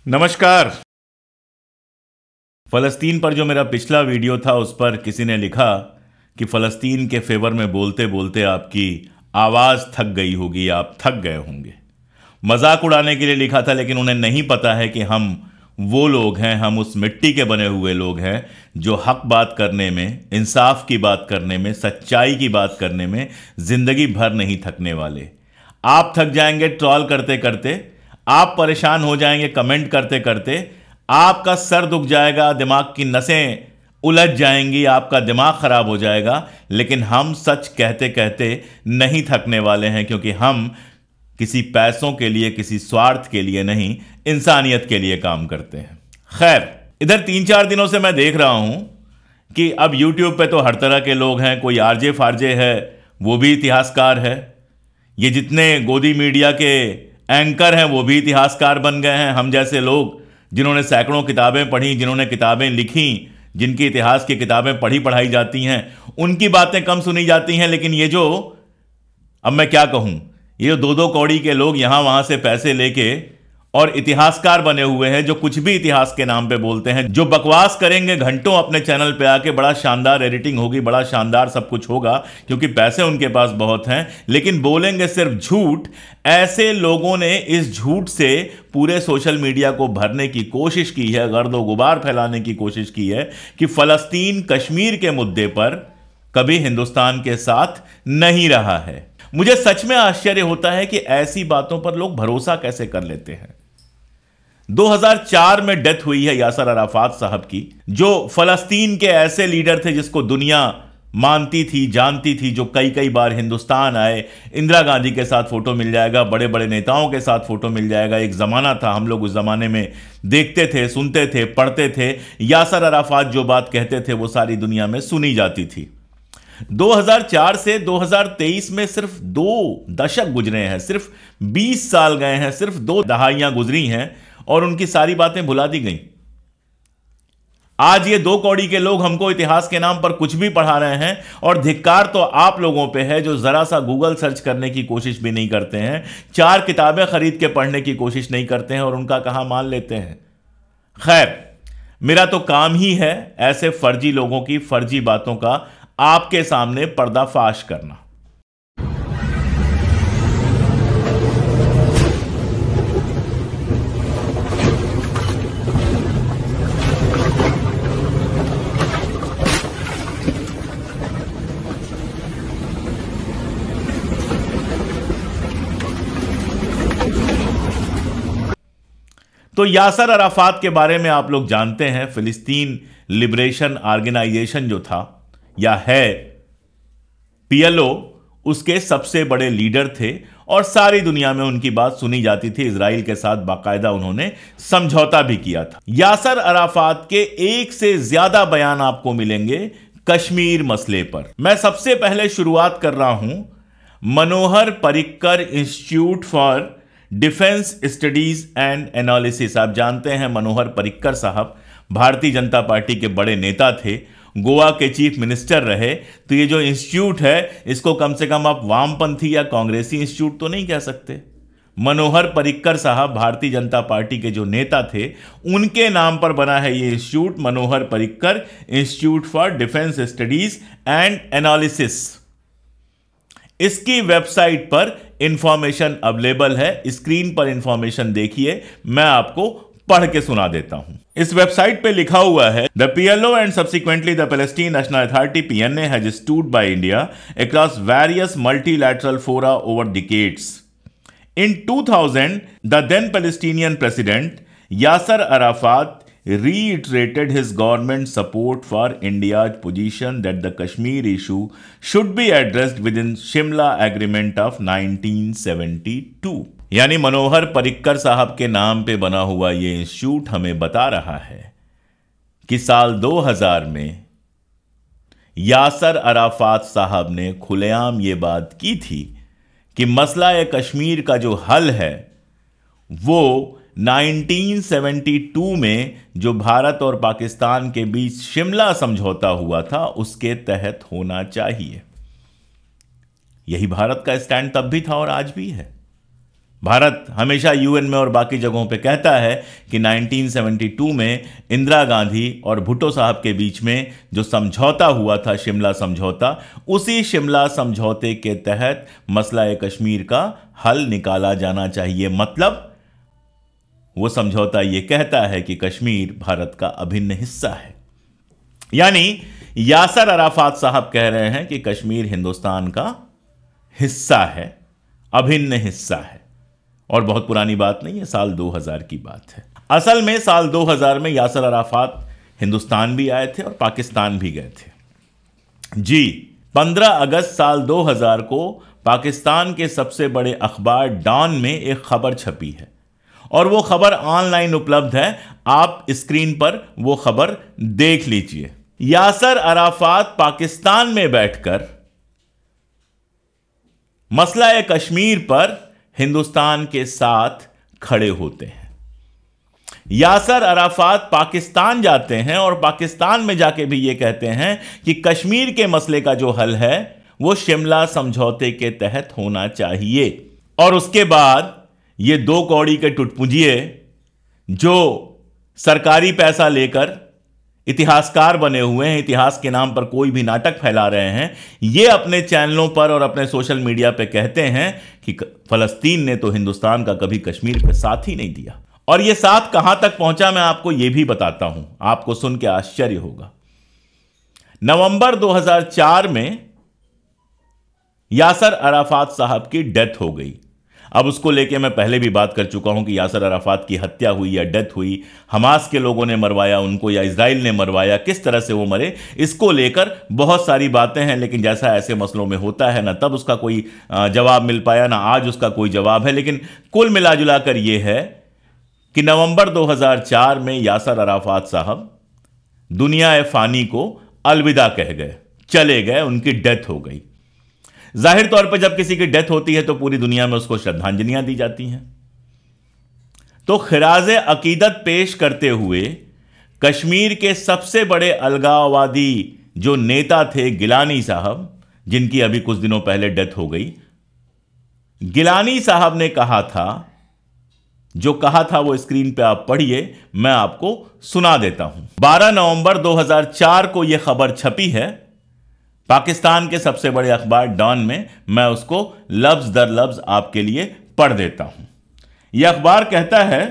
नमस्कार। फ़लस्तीन पर जो मेरा पिछला वीडियो था उस पर किसी ने लिखा कि फ़लस्तीन के फेवर में बोलते बोलते आपकी आवाज़ थक गई होगी, आप थक गए होंगे। मजाक उड़ाने के लिए लिखा था, लेकिन उन्हें नहीं पता है कि हम वो लोग हैं, हम उस मिट्टी के बने हुए लोग हैं जो हक बात करने में, इंसाफ की बात करने में, सच्चाई की बात करने में ज़िंदगी भर नहीं थकने वाले। आप थक जाएंगे ट्रॉल करते करते, आप परेशान हो जाएंगे कमेंट करते करते, आपका सर दुख जाएगा, दिमाग की नसें उलझ जाएंगी, आपका दिमाग खराब हो जाएगा। लेकिन हम सच कहते कहते नहीं थकने वाले हैं, क्योंकि हम किसी पैसों के लिए, किसी स्वार्थ के लिए नहीं, इंसानियत के लिए काम करते हैं। खैर, इधर 3-4 दिनों से मैं देख रहा हूं कि अब यूट्यूब पे तो हर तरह के लोग हैं। कोई आरजे फारजे है, वो भी इतिहासकार है। ये जितने गोदी मीडिया के एंकर हैं वो भी इतिहासकार बन गए हैं। हम जैसे लोग जिन्होंने सैकड़ों किताबें पढ़ी, जिन्होंने किताबें लिखी, जिनकी इतिहास की किताबें पढ़ाई जाती हैं, उनकी बातें कम सुनी जाती हैं। लेकिन ये जो, अब मैं क्या कहूं, ये 2-2 कौड़ी के लोग यहां वहां से पैसे लेके और इतिहासकार बने हुए हैं, जो कुछ भी इतिहास के नाम पे बोलते हैं, जो बकवास करेंगे घंटों अपने चैनल पे आके, बड़ा शानदार एडिटिंग होगी, बड़ा शानदार सब कुछ होगा क्योंकि पैसे उनके पास बहुत हैं, लेकिन बोलेंगे सिर्फ झूठ। ऐसे लोगों ने इस झूठ से पूरे सोशल मीडिया को भरने की कोशिश की है, गर्दो गुबार फैलाने की कोशिश की है कि फलस्तीन कश्मीर के मुद्दे पर कभी हिंदुस्तान के साथ नहीं रहा है। मुझे सच में आश्चर्य होता है कि ऐसी बातों पर लोग भरोसा कैसे कर लेते हैं। 2004 में डेथ हुई है यासर अराफात साहब की, जो फलस्तीन के ऐसे लीडर थे जिसको दुनिया मानती थी, जानती थी, जो कई कई बार हिंदुस्तान आए। इंदिरा गांधी के साथ फोटो मिल जाएगा, बड़े बड़े नेताओं के साथ फोटो मिल जाएगा। एक जमाना था, हम लोग उस जमाने में देखते थे, सुनते थे, पढ़ते थे। यासर अराफात जो बात कहते थे वो सारी दुनिया में सुनी जाती थी। 2004 से 2023 में सिर्फ 2 दशक गुजरे हैं, सिर्फ 20 साल गए हैं, सिर्फ 2 दहाइयां गुजरी हैं और उनकी सारी बातें भुला दी गई। आज ये 2 कौड़ी के लोग हमको इतिहास के नाम पर कुछ भी पढ़ा रहे हैं, और धिक्कार तो आप लोगों पे है जो जरा सा गूगल सर्च करने की कोशिश भी नहीं करते हैं, 4 किताबें खरीद के पढ़ने की कोशिश नहीं करते हैं और उनका कहां मान लेते हैं। खैर, मेरा तो काम ही है ऐसे फर्जी लोगों की फर्जी बातों का आपके सामने पर्दाफाश करना। तो यासर अराफात के बारे में आप लोग जानते हैं, फिलिस्तीन लिबरेशन ऑर्गेनाइजेशन जो था या है, PLO, उसके सबसे बड़े लीडर थे और सारी दुनिया में उनकी बात सुनी जाती थी। इजराइल के साथ बाकायदा उन्होंने समझौता भी किया था। यासर अराफात के 1 से ज्यादा बयान आपको मिलेंगे कश्मीर मसले पर। मैं सबसे पहले शुरुआत कर रहा हूं Manohar Parrikar institute for defence studies and analysis. आप जानते हैं मनोहर पर्रिकर साहब भारतीय जनता पार्टी के बड़े नेता थे, गोवा के चीफ मिनिस्टर रहे। तो ये जो इंस्टीट्यूट है, इसको कम से कम आप वामपंथी या कांग्रेसी इंस्टीट्यूट तो नहीं कह सकते। मनोहर पर्रिकर साहब भारतीय जनता पार्टी के जो नेता थे, उनके नाम पर बना है ये institute, Manohar Parrikar institute for defence studies and analysis. इसकी वेबसाइट पर इंफॉर्मेशन अवेलेबल है, स्क्रीन पर इंफॉर्मेशन देखिए, मैं आपको पढ़ के सुना देता हूं। इस वेबसाइट पे लिखा हुआ है, the PLO and subsequently the Palestine national authority PNA has stood by India across various multilateral फोरा over decades. In 2000, the then Palestinian president Yasser Arafat reiterated his government's support for India's position that the Kashmir issue should be addressed within Shimla Agreement of 1972। यानी मनोहर पर्रिकर साहब के नाम पे बना हुआ ये institute हमें बता रहा है कि साल 2000 में यासर अराफात साहब ने खुलेआम ये बात की थी कि मसला कश्मीर का जो हल है वो 1972 में जो भारत और पाकिस्तान के बीच शिमला समझौता हुआ था उसके तहत होना चाहिए। यही भारत का स्टैंड तब भी था और आज भी है। भारत हमेशा यूएन में और बाकी जगहों पे कहता है कि 1972 में इंदिरा गांधी और भुट्टो साहब के बीच में जो समझौता हुआ था, शिमला समझौता, उसी शिमला समझौते के तहत मसला कश्मीर का हल निकाला जाना चाहिए। मतलब वो समझौता ये कहता है कि कश्मीर भारत का अभिन्न हिस्सा है। यानी यासर अराफात साहब कह रहे हैं कि कश्मीर हिंदुस्तान का हिस्सा है, अभिन्न हिस्सा है। और बहुत पुरानी बात नहीं है, साल 2000 की बात है। असल में साल 2000 में यासर अराफात हिंदुस्तान भी आए थे और पाकिस्तान भी गए थे। जी, 15 अगस्त साल 2000 को पाकिस्तान के सबसे बड़े अखबार डॉन में एक खबर छपी है और वो खबर ऑनलाइन उपलब्ध है। आप स्क्रीन पर वो खबर देख लीजिए। यासर अराफात पाकिस्तान में बैठकर मसला कश्मीर पर हिंदुस्तान के साथ खड़े होते हैं। यासर अराफात पाकिस्तान जाते हैं और पाकिस्तान में जाके भी ये कहते हैं कि कश्मीर के मसले का जो हल है वो शिमला समझौते के तहत होना चाहिए। और उसके बाद ये दो कौड़ी के टुटपुंजिए जो सरकारी पैसा लेकर इतिहासकार बने हुए हैं, इतिहास के नाम पर कोई भी नाटक फैला रहे हैं, ये अपने चैनलों पर और अपने सोशल मीडिया पे कहते हैं कि फलस्तीन ने तो हिंदुस्तान का कभी कश्मीर पे साथ ही नहीं दिया। और ये साथ कहां तक पहुंचा मैं आपको ये भी बताता हूं, आपको सुन के आश्चर्य होगा। नवंबर 2004 में यासर अराफात साहब की डेथ हो गई। अब उसको लेके मैं पहले भी बात कर चुका हूं कि यासर अराफात की हत्या हुई या डेथ हुई, हमास के लोगों ने मरवाया उनको या इजराइल ने मरवाया, किस तरह से वो मरे, इसको लेकर बहुत सारी बातें हैं। लेकिन जैसा ऐसे मसलों में होता है, ना तब उसका कोई जवाब मिल पाया, ना आज उसका कोई जवाब है। लेकिन कुल मिला कर ये है कि नवंबर 2004 में यासर अराफात साहब दुनिया फानी को अलविदा कह गए, चले गए, उनकी डेथ हो गई। जाहिर तौर पर जब किसी की डेथ होती है तो पूरी दुनिया में उसको श्रद्धांजलियां दी जाती हैं। तो खिराज अकीदत पेश करते हुए कश्मीर के सबसे बड़े अलगाववादी जो नेता थे गिलानी साहब, जिनकी अभी कुछ दिनों पहले डेथ हो गई, गिलानी साहब ने कहा था, जो कहा था वो स्क्रीन पे आप पढ़िए, मैं आपको सुना देता हूं। 12 नवंबर 2004 को यह खबर छपी है पाकिस्तान के सबसे बड़े अखबार डॉन में। मैं उसको लफ्ज दर लफ्ज आपके लिए पढ़ देता हूं। यह अखबार कहता है,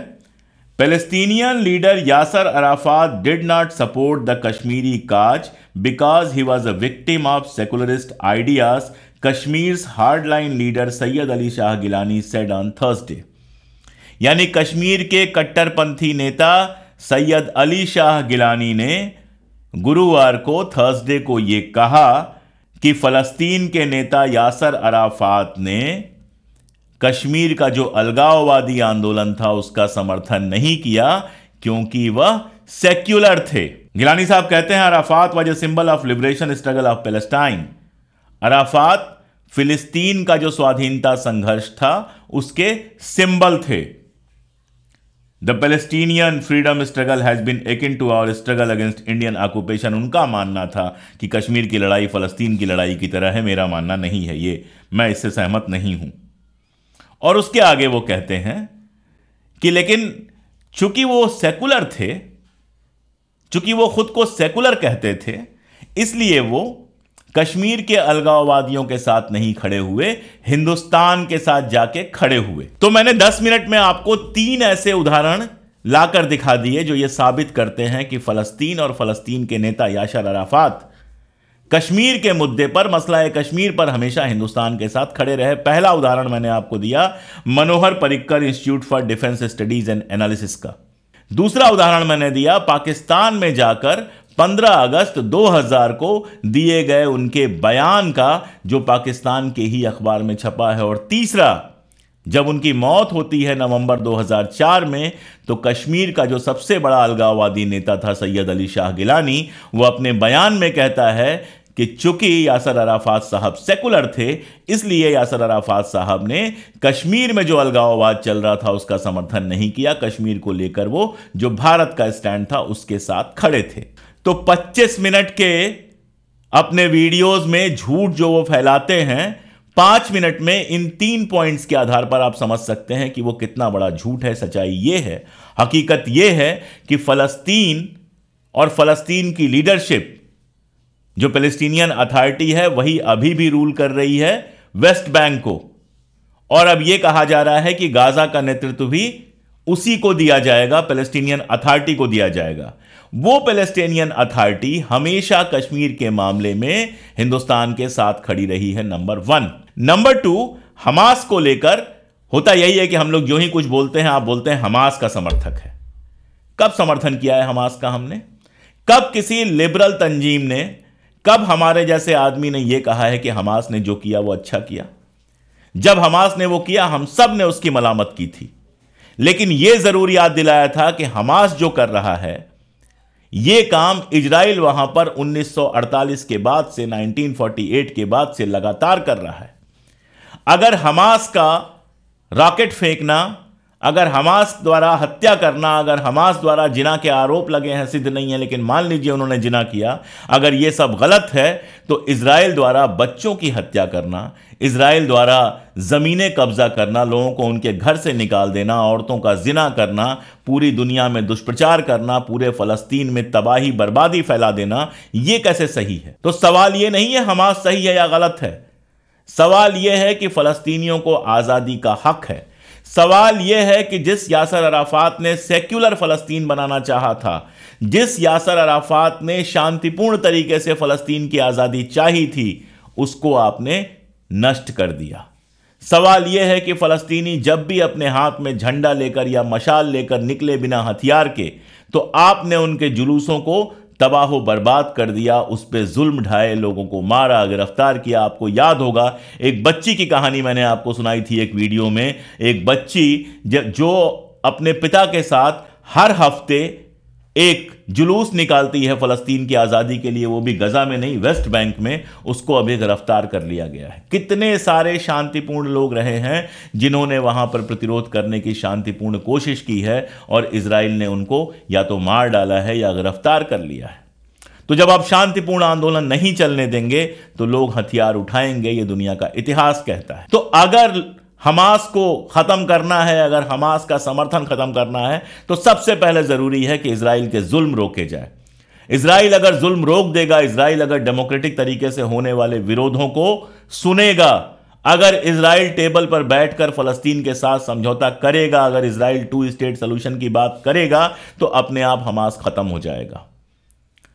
Palestinian leader Yasser Arafat did not support the Kashmiri cause because he was a victim of secularist ideas, Kashmir's hardline leader Syed Ali Shah Geelani said on Thursday. यानी कश्मीर के कट्टरपंथी नेता सैयद अली शाह गिलानी ने गुरुवार को, थर्सडे को यह कहा कि फलस्तीन के नेता यासर अराफात ने कश्मीर का जो अलगाववादी आंदोलन था उसका समर्थन नहीं किया क्योंकि वह सेक्युलर थे। गिलानी साहब कहते हैं, Arafat was a symbol of liberation struggle of Palestine. Arafat फिलिस्तीन का जो स्वाधीनता संघर्ष था उसके सिंबल थे। The Palestinian freedom struggle has been akin to our struggle against Indian occupation. उनका मानना था कि कश्मीर की लड़ाई फलस्तीन की लड़ाई की तरह है। मेरा मानना नहीं है ये, मैं इससे सहमत नहीं हूं। और उसके आगे वो कहते हैं कि लेकिन चूंकि वो सेकुलर थे, चूंकि वो खुद को सेकुलर कहते थे, इसलिए वो कश्मीर के अलगाववादियों के साथ नहीं खड़े हुए, हिंदुस्तान के साथ जाके खड़े हुए। तो मैंने 10 मिनट में आपको 3 ऐसे उदाहरण लाकर दिखा दिए जो ये साबित करते हैं कि फलस्तीन और फलस्तीन के नेता यासर अराफात कश्मीर के मुद्दे पर, मसला कश्मीर पर हमेशा हिंदुस्तान के साथ खड़े रहे। पहला उदाहरण मैंने आपको दिया Manohar Parrikar institute for defence studies and analysis का। दूसरा उदाहरण मैंने दिया पाकिस्तान में जाकर 15 अगस्त 2000 को दिए गए उनके बयान का, जो पाकिस्तान के ही अखबार में छपा है। और तीसरा, जब उनकी मौत होती है नवंबर 2004 में, तो कश्मीर का जो सबसे बड़ा अलगाववादी नेता था सैयद अली शाह गिलानी, वो अपने बयान में कहता है कि चूंकि यासर अराफात साहब सेकुलर थे, इसलिए यासर अराफात साहब ने कश्मीर में जो अलगाववाद चल रहा था उसका समर्थन नहीं किया। कश्मीर को लेकर वो जो भारत का स्टैंड था उसके साथ खड़े थे। तो 25 मिनट के अपने वीडियोस में झूठ जो वो फैलाते हैं, 5 मिनट में इन 3 पॉइंट्स के आधार पर आप समझ सकते हैं कि वो कितना बड़ा झूठ है। सच्चाई ये है, हकीकत ये है कि फलस्तीन और फलस्तीन की लीडरशिप, जो पैलेस्टीनियन अथॉरिटी है, वही अभी भी रूल कर रही है वेस्ट बैंक को। और अब यह कहा जा रहा है कि गाजा का नेतृत्व भी उसी को दिया जाएगा, पैलेस्टीनियन अथॉरिटी को दिया जाएगा। वो पैलेस्टीनियन अथॉरिटी हमेशा कश्मीर के मामले में हिंदुस्तान के साथ खड़ी रही है, नंबर 1। नंबर 2, हमास को लेकर होता यही है कि हम लोग जो ही कुछ बोलते हैं, आप बोलते हैं हमास का समर्थक है। कब समर्थन किया है हमास का हमने? कब किसी लिबरल तंजीम ने, कब हमारे जैसे आदमी ने यह कहा है कि हमास ने जो किया वो अच्छा किया? जब हमास ने वो किया, हम सब ने उसकी मलामत की थी, लेकिन यह जरूर याद दिलाया था कि हमास जो कर रहा है, यह काम इजराइल वहां पर 1948 के बाद से, 1948 के बाद से लगातार कर रहा है। अगर हमास का रॉकेट फेंकना, अगर हमास द्वारा हत्या करना, अगर हमास द्वारा जिना के आरोप लगे हैं, सिद्ध नहीं है, लेकिन मान लीजिए उन्होंने जिना किया, अगर यह सब गलत है, तो इजराइल द्वारा बच्चों की हत्या करना, इजराइल द्वारा जमीनें कब्जा करना, लोगों को उनके घर से निकाल देना, औरतों का जिना करना, पूरी दुनिया में दुष्प्रचार करना, पूरे फलस्तीन में तबाही बर्बादी फैला देना, यह कैसे सही है? तो सवाल यह नहीं है हमास सही है या गलत है, सवाल यह है कि फलस्तीनियों को आजादी का हक है। सवाल यह है कि जिस यासर अराफात ने सेक्युलर फलस्तीन बनाना चाहा था, जिस यासर अराफात ने शांतिपूर्ण तरीके से फलस्तीन की आजादी चाही थी, उसको आपने नष्ट कर दिया। सवाल यह है कि फलस्तीनी जब भी अपने हाथ में झंडा लेकर या मशाल लेकर निकले बिना हथियार के, तो आपने उनके जुलूसों को तबाह बर्बाद कर दिया, उस पर जुल्म ढाए, लोगों को मारा, गिरफ्तार किया। आपको याद होगा एक बच्ची की कहानी मैंने आपको सुनाई थी एक वीडियो में। एक बच्ची जो अपने पिता के साथ हर हफ्ते एक जुलूस निकालती है फलस्तीन की आज़ादी के लिए, वो भी गजा में नहीं, वेस्ट बैंक में, उसको अभी गिरफ्तार कर लिया गया है। कितने सारे शांतिपूर्ण लोग रहे हैं जिन्होंने वहां पर प्रतिरोध करने की शांतिपूर्ण कोशिश की है, और इजराइल ने उनको या तो मार डाला है या गिरफ्तार कर लिया है। तो जब आप शांतिपूर्ण आंदोलन नहीं चलने देंगे तो लोग हथियार उठाएंगे, ये दुनिया का इतिहास कहता है। तो अगर हमास को खत्म करना है, अगर हमास का समर्थन खत्म करना है, तो सबसे पहले जरूरी है कि इजराइल के जुल्म रोके जाए। इजराइल अगर जुल्म रोक देगा, इजराइल अगर डेमोक्रेटिक तरीके से होने वाले विरोधों को सुनेगा, अगर इजराइल टेबल पर बैठकर फलस्तीन के साथ समझौता करेगा, अगर इजराइल 2 स्टेट सोल्यूशन की बात करेगा, तो अपने आप हमास खत्म हो जाएगा।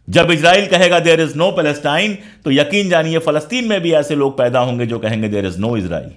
जब इजराइल कहेगा देयर इज नो पैलेस्टाइन, तो यकीन जानिए फलस्तीन में भी ऐसे लोग पैदा होंगे जो कहेंगे देयर इज नो इजराइल।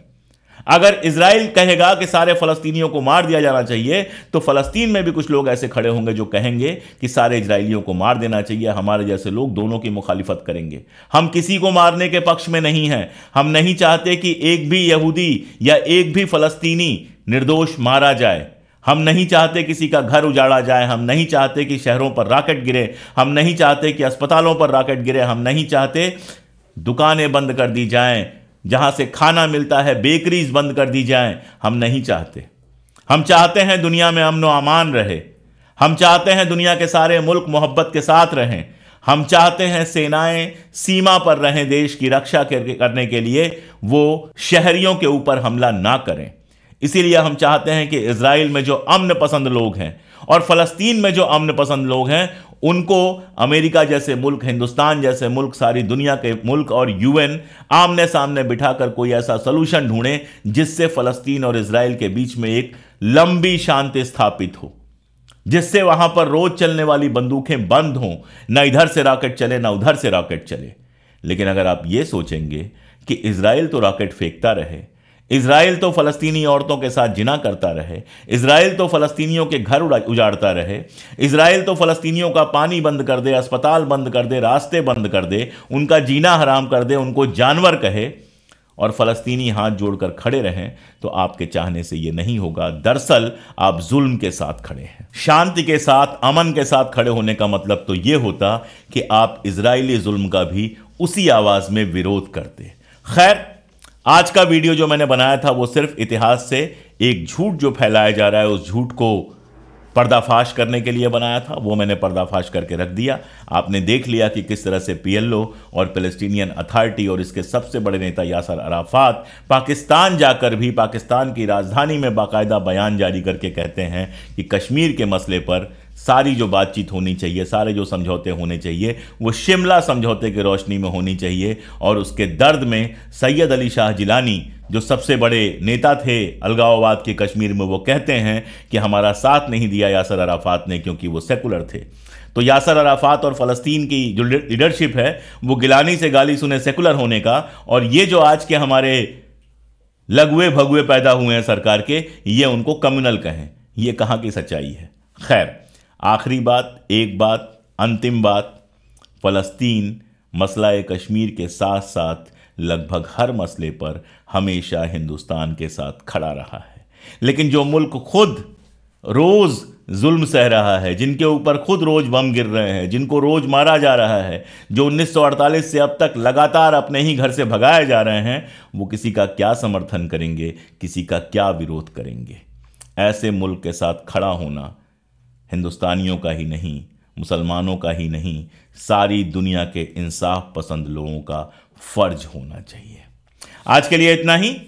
अगर इजराइल कहेगा कि सारे फलस्तीनियों को मार दिया जाना चाहिए, तो फलस्तीन में भी कुछ लोग ऐसे खड़े होंगे जो कहेंगे कि सारे इजराइलियों को मार देना चाहिए। हमारे जैसे लोग दोनों की मुखालिफत करेंगे। हम किसी को मारने के पक्ष में नहीं हैं। हम नहीं चाहते कि एक भी यहूदी या एक भी फलस्तीनी निर्दोष मारा जाए। हम नहीं चाहते किसी का घर उजाड़ा जाए। हम नहीं चाहते कि शहरों पर रॉकेट गिरे। हम नहीं चाहते कि अस्पतालों पर रॉकेट गिरे। हम नहीं चाहते दुकानें बंद कर दी जाएं, जहां से खाना मिलता है बेकरीज बंद कर दी जाएं। हम नहीं चाहते। हम चाहते हैं दुनिया में अमन व अमान रहे। हम चाहते हैं दुनिया के सारे मुल्क मोहब्बत के साथ रहें। हम चाहते हैं सेनाएं सीमा पर रहें, देश की रक्षा करने के लिए वो शहरियों के ऊपर हमला ना करें। इसीलिए हम चाहते हैं कि इजराइल में जो अमन पसंद लोग हैं और फलस्तीन में जो अमन पसंद लोग हैं, उनको अमेरिका जैसे मुल्क, हिंदुस्तान जैसे मुल्क, सारी दुनिया के मुल्क और यूएन आमने सामने बिठाकर कोई ऐसा सलूशन ढूंढे जिससे फलस्तीन और इजराइल के बीच में एक लंबी शांति स्थापित हो, जिससे वहां पर रोज चलने वाली बंदूकें बंद हों, ना इधर से रॉकेट चले ना उधर से रॉकेट चले। लेकिन अगर आप ये सोचेंगे कि इजराइल तो रॉकेट फेंकता रहे, इजराइल तो फलस्तीनी औरतों के साथ जिना करता रहे, इजराइल तो फलस्तीनियों के घर उजाड़ता रहे, इजराइल तो फलस्तीनियों का पानी बंद कर दे, अस्पताल बंद कर दे, रास्ते बंद कर दे, उनका जीना हराम कर दे, उनको जानवर कहे, और फलस्तीनी हाथ जोड़कर खड़े रहें, तो आपके चाहने से यह नहीं होगा। दरअसल आप जुल्म के साथ खड़े हैं। शांति के साथ, अमन के साथ खड़े होने का मतलब तो यह होता कि आप इजरायली जुल्म का भी उसी आवाज में विरोध करते। खैर, आज का वीडियो जो मैंने बनाया था वो सिर्फ इतिहास से एक झूठ जो फैलाया जा रहा है, उस झूठ को पर्दाफाश करने के लिए बनाया था, वो मैंने पर्दाफाश करके रख दिया। आपने देख लिया कि किस तरह से पीएलओ और पैलेस्टीनियन अथॉरिटी और इसके सबसे बड़े नेता यासर अराफात पाकिस्तान जाकर भी पाकिस्तान की राजधानी में बाकायदा बयान जारी करके कहते हैं कि कश्मीर के मसले पर सारी जो बातचीत होनी चाहिए, सारे जो समझौते होने चाहिए, वो शिमला समझौते की रोशनी में होनी चाहिए। और उसके दर्द में सैयद अली शाह जिलानी, जो सबसे बड़े नेता थे अलगाववाद के कश्मीर में, वो कहते हैं कि हमारा साथ नहीं दिया यासर अराफात ने क्योंकि वो सेकुलर थे। तो यासर अराफात और फ़लस्तीन की जो लीडरशिप है वो गिलानी से गाली सुने सेकुलर होने का, और ये जो आज के हमारे लघुए भगुए पैदा हुए हैं सरकार के, ये उनको कम्युनल कहें, ये कहाँ की सच्चाई है। खैर, आखिरी बात, एक बात, अंतिम बात, फ़लस्तीन मसला कश्मीर के साथ साथ लगभग हर मसले पर हमेशा हिंदुस्तान के साथ खड़ा रहा है। लेकिन जो मुल्क खुद रोज़ जुल्म सह रहा है, जिनके ऊपर खुद रोज़ बम गिर रहे हैं, जिनको रोज़ मारा जा रहा है, जो 1948 से अब तक लगातार अपने ही घर से भगाए जा रहे हैं, वो किसी का क्या समर्थन करेंगे, किसी का क्या विरोध करेंगे। ऐसे मुल्क के साथ खड़ा होना हिंदुस्तानियों का ही नहीं, मुसलमानों का ही नहीं, सारी दुनिया के इंसाफ पसंद लोगों का फर्ज होना चाहिए। आज के लिए इतना ही।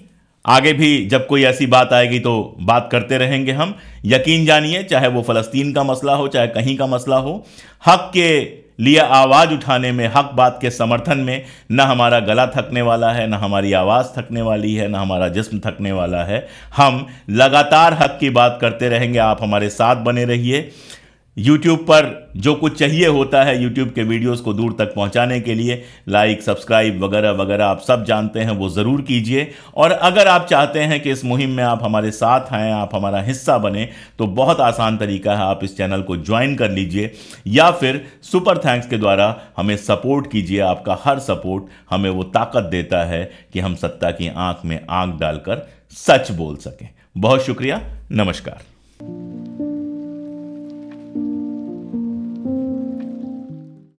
आगे भी जब कोई ऐसी बात आएगी तो बात करते रहेंगे हम। यकीन जानिए, चाहे वो फ़लस्तीन का मसला हो, चाहे कहीं का मसला हो, हक के लिए आवाज़ उठाने में, हक बात के समर्थन में न हमारा गला थकने वाला है, न हमारी आवाज़ थकने वाली है, न हमारा जिस्म थकने वाला है। हम लगातार हक की बात करते रहेंगे। आप हमारे साथ बने रहिए। YouTube पर जो कुछ चाहिए होता है यूट्यूब के वीडियोस को दूर तक पहुंचाने के लिए, लाइक, सब्सक्राइब वगैरह वगैरह आप सब जानते हैं, वो ज़रूर कीजिए। और अगर आप चाहते हैं कि इस मुहिम में आप हमारे साथ आएँ, आप हमारा हिस्सा बने, तो बहुत आसान तरीका है, आप इस चैनल को ज्वाइन कर लीजिए या फिर सुपर थैंक्स के द्वारा हमें सपोर्ट कीजिए। आपका हर सपोर्ट हमें वो ताकत देता है कि हम सत्ता की आंख में आंख डालकर सच बोल सकें। बहुत शुक्रिया। नमस्कार।